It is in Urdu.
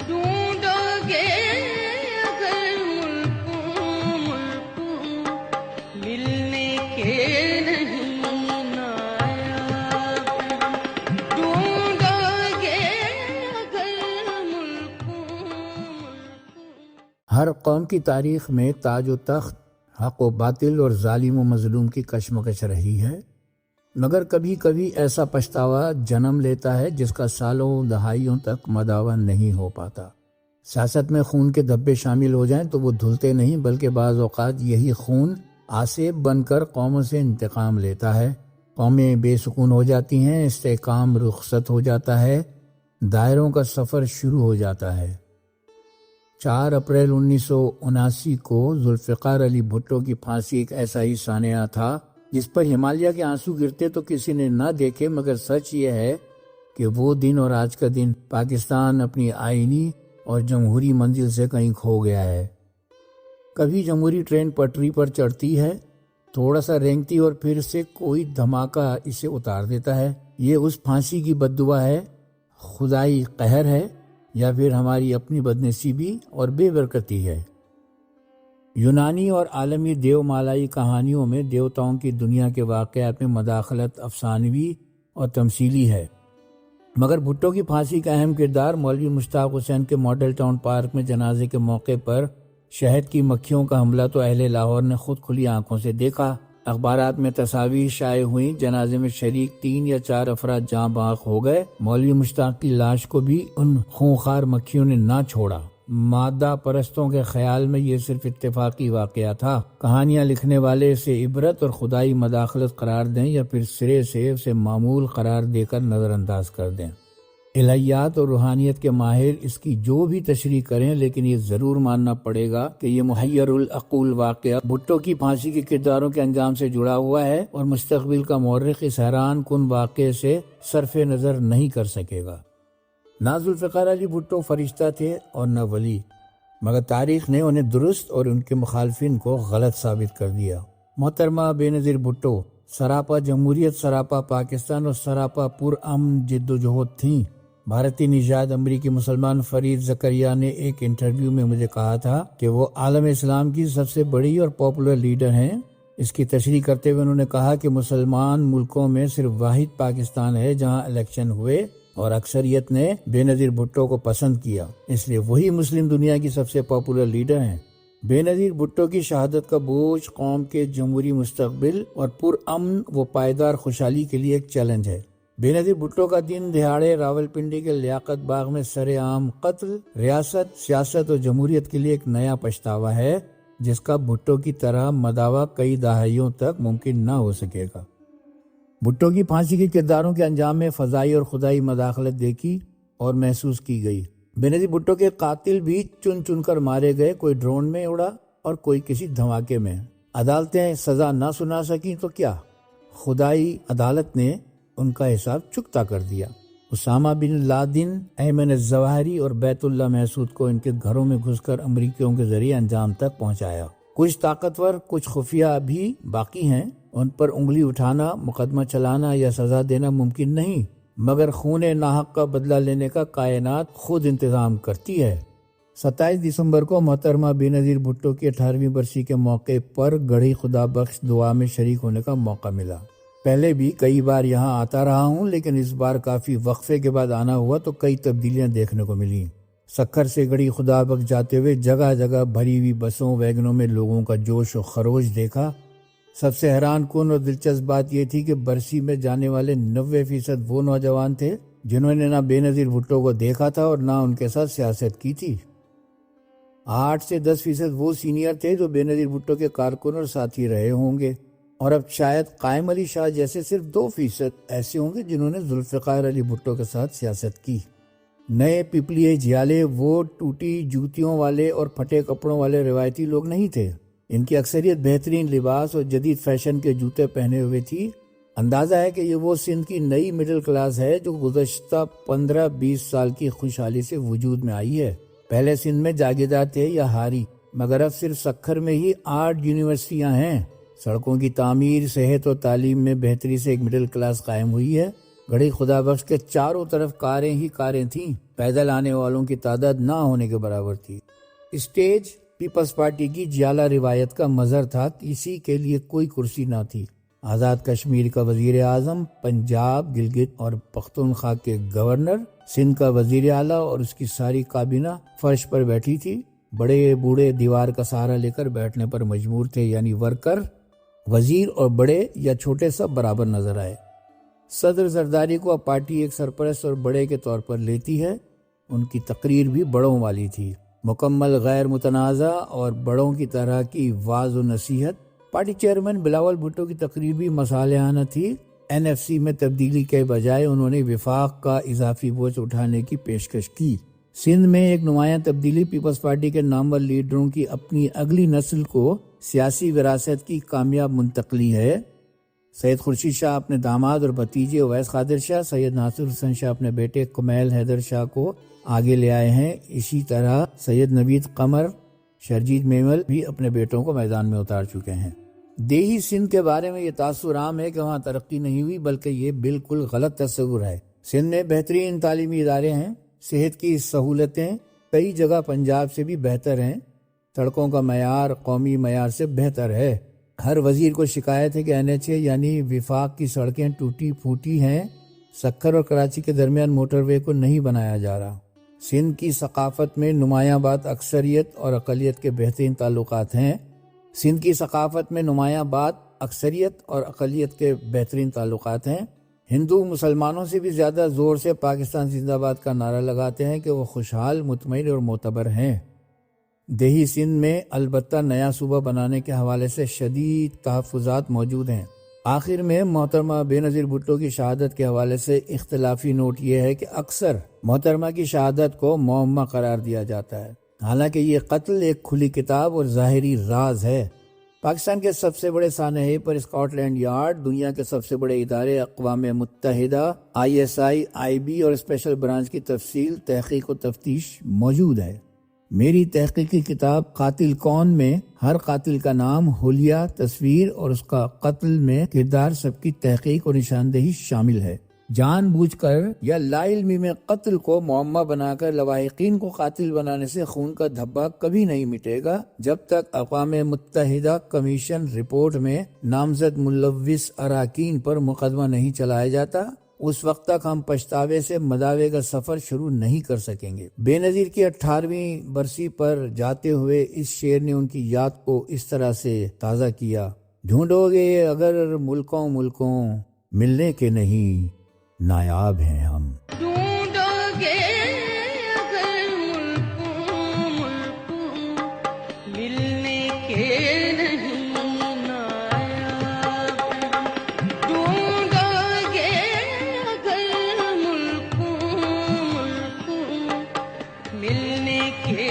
ڈھونڈو گے اگر ملک ملنے کے نہیں نایاب، ڈھونڈو گے اگر ملک۔ ہر قوم کی تاریخ میں تاج و تخت، حق و باطل اور ظالم و مظلوم کی کشمکش رہی ہے، مگر کبھی کبھی ایسا پچھتاوا جنم لیتا ہے جس کا سالوں دہائیوں تک مداوع نہیں ہو پاتا۔ سیاست میں خون کے دھبے شامل ہو جائیں تو وہ دھلتے نہیں، بلکہ بعض اوقات یہی خون آسیب بن کر قوموں سے انتقام لیتا ہے۔ قومیں بے سکون ہو جاتی ہیں، استحکام رخصت ہو جاتا ہے، دائروں کا سفر شروع ہو جاتا ہے۔ 4 اپریل 1979 کو ذوالفقار علی بھٹو کی پھانسی ایک ایسا ہی سانحہ تھا جس پر ہمالیہ کے آنسو گرتے تو کسی نے نہ دیکھے، مگر سچ یہ ہے کہ وہ دن اور آج کا دن پاکستان اپنی آئینی اور جمہوری منزل سے کہیں کھو گیا ہے۔ کبھی جمہوری ٹرین پٹری پر چڑھتی ہے، تھوڑا سا رینگتی اور پھر سے کوئی دھماکہ اسے اتار دیتا ہے۔ یہ اس پھانسی کی بددعا ہے، خدائی قہر ہے، یا پھر ہماری اپنی بدنصیبی اور بے برکتی ہے۔ یونانی اور عالمی دیو مالائی کہانیوں میں دیوتاؤں کی دنیا کے واقعات میں مداخلت افسانوی اور تمثیلی ہے، مگر بھٹو کی پھانسی کا اہم کردار مولوی مشتاق حسین کے ماڈل ٹاؤن پارک میں جنازے کے موقع پر شہد کی مکھیوں کا حملہ تو اہل لاہور نے خود کھلی آنکھوں سے دیکھا۔ اخبارات میں تصاویر شائع ہوئیں، جنازے میں شریک 3 یا 4 افراد جاں بحق ہو گئے۔ مولوی مشتاق کی لاش کو بھی ان خونخوار مکھیوں نے نہ چھوڑا۔ مادہ پرستوں کے خیال میں یہ صرف اتفاقی واقعہ تھا۔ کہانیاں لکھنے والے اسے عبرت اور خدائی مداخلت قرار دیں یا پھر سرے سے اسے معمول قرار دے کر نظر انداز کر دیں۔ الہیات اور روحانیت کے ماہر اس کی جو بھی تشریح کریں، لیکن یہ ضرور ماننا پڑے گا کہ یہ محیر العقول واقعہ بھٹو کی پھانسی کے کرداروں کے انجام سے جڑا ہوا ہے، اور مستقبل کا مورخ اس حیران کن واقعے سے صرف نظر نہیں کر سکے گا۔ نہ ذوالفقار علی بھٹو فرشتہ تھے اور نہ ولی، مگر تاریخ نے انہیں درست اور ان کے مخالفین کو غلط ثابت کر دیا۔ محترمہ بے نظیر بھٹو سراپا جمہوریت، سراپا پاکستان اور سراپا پرامن جد و جہد تھیں۔ بھارتی نژاد امریکی مسلمان فرید زکریا نے ایک انٹرویو میں مجھے کہا تھا کہ وہ عالم اسلام کی سب سے بڑی اور پاپولر لیڈر ہیں۔ اس کی تشریح کرتے ہوئے انہوں نے کہا کہ مسلمان ملکوں میں صرف واحد پاکستان ہے جہاں الیکشن ہوئے اور اکثریت نے بے نظیر بھٹو کو پسند کیا، اس لیے وہی مسلم دنیا کی سب سے پاپولر لیڈر ہیں۔ بے نظیر بھٹو کی شہادت کا بوجھ قوم کے جمہوری مستقبل اور پرامن و پائیدار خوشحالی کے لیے ایک چیلنج ہے۔ بے نظیر بھٹو کا دن دہاڑے راولپنڈی کے لیاقت باغ میں سر عام قتل ریاست، سیاست اور جمہوریت کے لیے ایک نیا پچھتاوا ہے جس کا بھٹو کی طرح مداوع کئی دہائیوں تک ممکن نہ ہو سکے گا۔ بھٹو کی پھانسی کے کرداروں کے انجام میں فضائی اور خدائی مداخلت دیکھی اور محسوس کی گئی۔ بے نظیر بھٹو کے قاتل بھی چن چن کر مارے گئے، کوئی ڈرون میں اڑا اور کوئی کسی دھماکے میں۔ عدالتیں سزا نہ سنا سکیں تو کیا، خدائی عدالت نے ان کا حساب چکتا کر دیا۔ اسامہ بن لادن، ایمن الظواہری اور بیت اللہ محسود کو ان کے گھروں میں گھس کر امریکیوں کے ذریعے انجام تک پہنچایا۔ کچھ طاقتور، کچھ خفیہ بھی باقی ہیں، ان پر انگلی اٹھانا، مقدمہ چلانا یا سزا دینا ممکن نہیں، مگر خون ناحق کا بدلہ لینے کا کائنات خود انتظام کرتی ہے۔ 27 دسمبر کو محترمہ بے نظیر بھٹو کی 18ویں برسی کے موقع پر گڑھی خدا بخش دعا میں شریک ہونے کا موقع ملا۔ پہلے بھی کئی بار یہاں آتا رہا ہوں، لیکن اس بار کافی وقفے کے بعد آنا ہوا تو کئی تبدیلیاں دیکھنے کو ملیں۔ سکھر سے گڑھی خدا بخش جاتے ہوئے جگہ جگہ بھری ہوئی بسوں، ویگنوں میں لوگوں کا جوش و خروش دیکھا۔ سب سے حیران کن اور دلچسپ بات یہ تھی کہ برسی میں جانے والے 90% وہ نوجوان تھے جنہوں نے نہ بے نظیر بھٹو کو دیکھا تھا اور نہ ان کے ساتھ سیاست کی تھی۔ 8 سے 10% وہ سینئر تھے جو بے نظیر بھٹو کے کارکن اور ساتھی رہے ہوں گے، اور اب شاید قائم علی شاہ جیسے صرف 2% ایسے ہوں گے جنہوں نے ذوالفقار علی بھٹو کے ساتھ سیاست کی۔ نئے پپلیے جھیالے وہ ٹوٹی جوتیوں والے اور پھٹے کپڑوں والے روایتی لوگ نہیں تھے۔ ان کی اکثریت بہترین لباس اور جدید فیشن کے جوتے پہنے ہوئے تھی۔ اندازہ ہے کہ یہ وہ سندھ کی نئی مڈل کلاس ہے جو گزشتہ 15-20 سال کی خوشحالی سے وجود میں آئی ہے۔ پہلے سندھ میں جاگیردار تھے یا ہاری، مگر اب صرف سکھر میں ہی 8 یونیورسٹیاں ہیں۔ سڑکوں کی تعمیر، صحت اور تعلیم میں بہتری سے ایک مڈل کلاس قائم ہوئی ہے۔ گڑھی خدا بخش کے چاروں طرف کاریں ہی کاریں تھیں، پیدل آنے والوں کی تعداد نہ ہونے کے برابر تھی۔ اسٹیج پیپلز پارٹی کی جیالہ روایت کا مظہر تھا، کسی کے لیے کوئی کرسی نہ تھی۔ آزاد کشمیر کا وزیر اعظم، پنجاب، گلگت اور پختونخوا کے گورنر، سندھ کا وزیر اعلیٰ اور اس کی ساری کابینہ فرش پر بیٹھی تھی۔ بڑے بوڑھے دیوار کا سہارا لے کر بیٹھنے پر مجبور تھے، یعنی ورکر، وزیر اور بڑے یا چھوٹے سب برابر نظر آئے۔ صدر زرداری کو اب پارٹی ایک سرپرست اور بڑے کے طور پر لیتی ہے۔ ان کی تقریر بھی بڑوں والی تھی، مکمل غیر متنازع اور بڑوں کی طرح کی واعظ و نصیحت۔ پارٹی چیئرمین بلاول بھٹو کی تقریر بھی مصالحانہ تھی۔ NFC میں تبدیلی کے بجائے انہوں نے وفاق کا اضافی بوجھ اٹھانے کی پیشکش کی۔ سندھ میں ایک نمایاں تبدیلی پیپلز پارٹی کے نامور لیڈروں کی اپنی اگلی نسل کو سیاسی وراثت کی کامیاب منتقلی ہے۔ سید خورشید شاہ اپنے داماد اور بھتیجے اویس قادر شاہ، سید ناصر حسین شاہ اپنے بیٹے کمیل حیدر شاہ کو آگے لے آئے ہیں۔ اسی طرح سید نوید قمر، شرجیت میمل بھی اپنے بیٹوں کو میدان میں اتار چکے ہیں۔ دیہی سندھ کے بارے میں یہ تاثر عام ہے کہ وہاں ترقی نہیں ہوئی، بلکہ یہ بالکل غلط تصور ہے۔ سندھ میں بہترین تعلیمی ادارے ہیں، صحت کی سہولتیں کئی جگہ پنجاب سے بھی بہتر ہیں، سڑکوں کا معیار قومی معیار سے بہتر ہے۔ ہر وزیر کو شکایت ہے کہ NHA یعنی وفاق کی سڑکیں ٹوٹی پھوٹی ہیں، سکھر اور کراچی کے درمیان موٹر وے کو نہیں بنایا جا رہا۔ سندھ کی ثقافت میں نمایاں بات اکثریت اور اقلیت کے بہترین تعلقات ہیں۔ سندھ کی ثقافت میں نمایاں بات اکثریت اور اقلیت کے بہترین تعلقات ہیں۔ ہندو مسلمانوں سے بھی زیادہ زور سے پاکستان زندہ باد کا نعرہ لگاتے ہیں کہ وہ خوشحال، مطمئن اور معتبر ہیں۔ دیہی سندھ میں البتہ نیا صوبہ بنانے کے حوالے سے شدید تحفظات موجود ہیں۔ آخر میں محترمہ بے نظیر بھٹو کی شہادت کے حوالے سے اختلافی نوٹ یہ ہے کہ اکثر محترمہ کی شہادت کو معمہ قرار دیا جاتا ہے، حالانکہ یہ قتل ایک کھلی کتاب اور ظاہری راز ہے۔ پاکستان کے سب سے بڑے سانحے پر اسکاٹ لینڈ یارڈ، دنیا کے سب سے بڑے ادارے اقوام متحدہ، ISI، IB اور اسپیشل برانچ کی تفصیل، تحقیق و تفتیش موجود ہے۔ میری تحقیقی کتاب قاتل کون میں ہر قاتل کا نام، حلیہ، تصویر اور اس کا قتل میں کردار سب کی تحقیق اور نشاندہی شامل ہے۔ جان بوجھ کر یا لا علمی میں قتل کو معمہ بنا کر لواحقین کو قاتل بنانے سے خون کا دھبا کبھی نہیں مٹے گا جب تک اقوام متحدہ کمیشن رپورٹ میں نامزد ملوث اراکین پر مقدمہ نہیں چلایا جاتا۔ اس وقت تک ہم پچھتاوے سے مداوے کا سفر شروع نہیں کر سکیں گے۔ بے نظیر کی 18ویں برسی پر جاتے ہوئے اس شعر نے ان کی یاد کو اس طرح سے تازہ کیا: ڈھونڈو گے اگر ملکوں ملکوں، ملنے کے نہیں نایاب ہیں ہم۔ ڈھونڈو گے اگر ملکوں ملکوں، ملنے کے نہیں نایاب ہیں ہم۔ ڈھونڈو گے اگر ملکوں ملکوں، ملنے کے